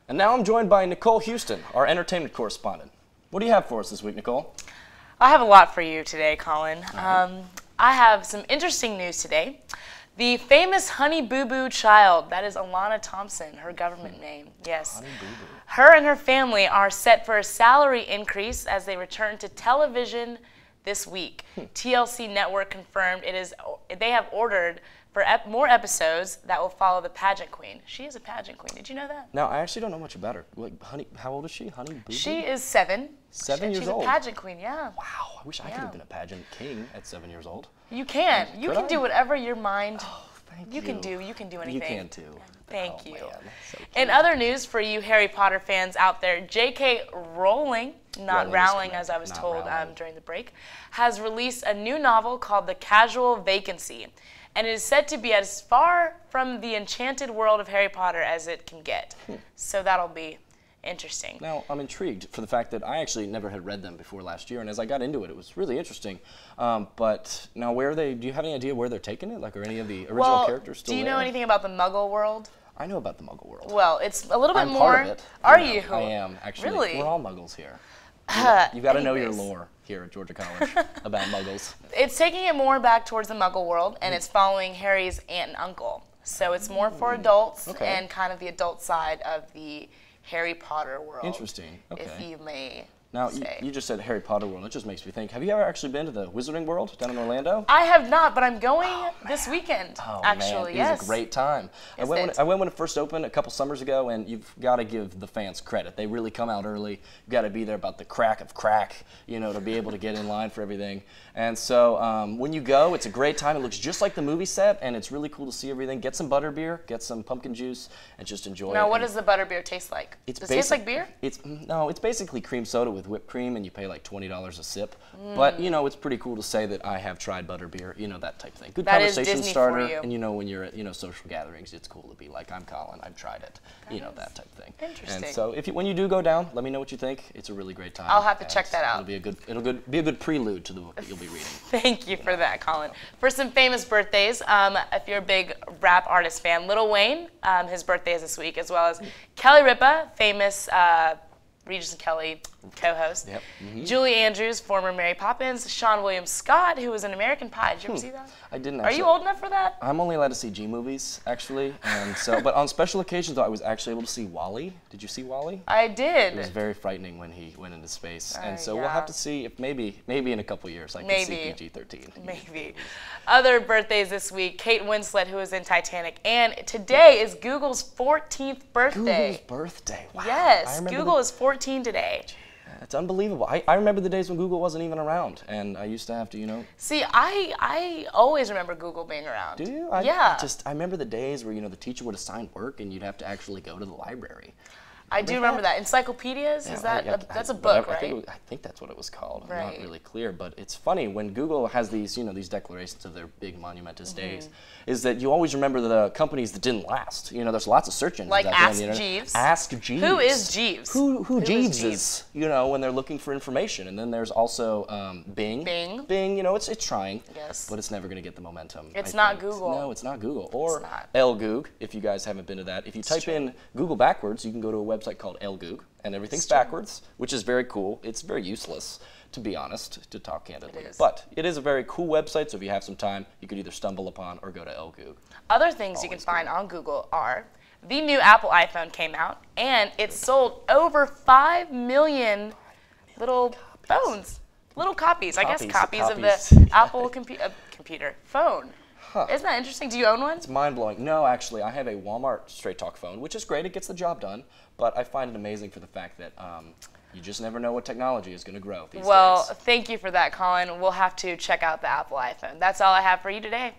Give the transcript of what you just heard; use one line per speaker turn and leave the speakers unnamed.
And now I'm joined by Nichole Houston, our entertainment correspondent. What do you have for us this week, Nichole?
I have a lot for you today, Colin. I have some interesting news today. The famous Honey Boo Boo child, that is Alana Thompson, her government name, yes.
Honey Boo Boo.
Her and her family are set for a salary increase as they return to television this week. TLC Network confirmed they have ordered for more episodes that will follow the pageant queen. She is a pageant queen. Did you know that?
Now, I actually don't know much about her. Like, how old is she? Honey Boo Boo?
She is 7.
7 years
she's
old?
She's a pageant queen, yeah.
Wow, I wish I could have been a pageant king at 7 years old.
You can. You can do whatever your mind...
Thank
you can do anything.
You can too.
Thank you.
Man, so
in other news for you Harry Potter fans out there, J.K. Rowling, not Rowling as I was told during the break, has released a new novel called The Casual Vacancy. And it is said to be as far from the enchanted world of Harry Potter as it can get. So that'll be interesting.
Now, I'm intrigued for the fact that I actually never had read them before last year, and as I got into it, it was really interesting. But now, do you have any idea where they're taking it? Like, are any of the original characters still there?
Do you know anything about the Muggle world?
I know about the Muggle world.
Well, it's a little bit
I'm
more.
Part of it.
Are you?
I am, actually.
Really?
We're all Muggles here. You've got to know your lore here at Georgia College about Muggles.
It's taking it more back towards the Muggle world, and it's following Harry's aunt and uncle. So it's more for adults and kind of the adult side of the Harry Potter world.
Interesting. Okay.
If you may
now,
say.
You just said Harry Potter world. It just makes me think. Have you ever actually been to the Wizarding World down in Orlando?
I have not, but I'm going this weekend.
Oh,
actually,
man. It was a great time. I went when it first opened a couple summers ago, and you've got to give the fans credit. They really come out early. You've got to be there about the crack of crack, you know, to be able to get in line for everything. And so when you go, it's a great time. It looks just like the movie set, and it's really cool to see everything. Get some butterbeer, get some pumpkin juice, and just enjoy it.
Now, what does the butterbeer taste like? Does it taste like beer?
No, it's basically cream soda with whipped cream, and you pay like $20 a sip. But, you know, it's pretty cool to say that I have tried butterbeer, you know, that type of thing. Good conversation starter, and you know, when you're at, you know, social gatherings, it's cool to be like, I'm Colin, I've tried it, you know, that type of thing.
Interesting.
And so when you do go down, let me know what you think. It's a really great time.
I'll have to check that out.
It'll be a good prelude to the book that you'll be reading.
Thank you for that, Colin. For some famous birthdays, if you're a big rap artist fan, Lil Wayne, his birthday is this week, as well as Kelly Ripa, famous Regis and Kelly co-host. Yep. Julie Andrews, former Mary Poppins. Sean William Scott, who was in American Pie. Did you ever see that?
I didn't.
Are you old enough for that?
I'm only allowed to see G movies, actually, and so. But on special occasions, though, I was actually able to see WALL-E. Did you see WALL-E?
I did.
It was very frightening when he went into space, and so we'll have to see if maybe in a couple years I can see PG-13.
Maybe. Other birthdays this week: Kate Winslet, who was in Titanic, and today is Google's 14th birthday.
Google's birthday. Wow.
Yes, Google is 14 today.
It's unbelievable. I remember the days when Google wasn't even around, and I used to have to, you know.
See, I always remember Google being around.
Do you?
Yeah.
I remember the days where, you know, the teacher would assign work and you'd have to actually go to the library.
I do remember that. Encyclopedias? Is that that's a book, right?
I think that's what it was called.
Right.
I'm not really clear, but it's funny when Google has these, you know, these declarations of their big monumentous days, is that you always remember the companies that didn't last. You know, there's lots of search engines out there on the internet.
Jeeves.
Ask Jeeves.
Who is Jeeves?
Who Jeeves is, you know, when they're looking for information. And then there's also Bing. Bing, you know, it's trying, but it's never going to get the momentum.
It's not Google.
No, it's not Google. Or LGoog, if you guys haven't been to that. If you type in Google backwards, you can go to a website called LGoog. And everything's backwards, which is very cool. It's very useless, to be honest, to talk candidly. But it is a very cool website, so if you have some time, you could either stumble upon or go to LGoog.
Other things you can find on Google are the new Apple iPhone came out, and it sold over 5 million little phones. Little copies, I guess copies of the Apple computer phone. Isn't that interesting? Do you own one?
It's mind-blowing. No, actually, I have a Walmart Straight Talk phone, which is great. It gets the job done. But I find it amazing for the fact that you just never know what technology is going to grow these days.
Well, thank you for that, Colin. We'll have to check out the Apple iPhone. That's all I have for you today.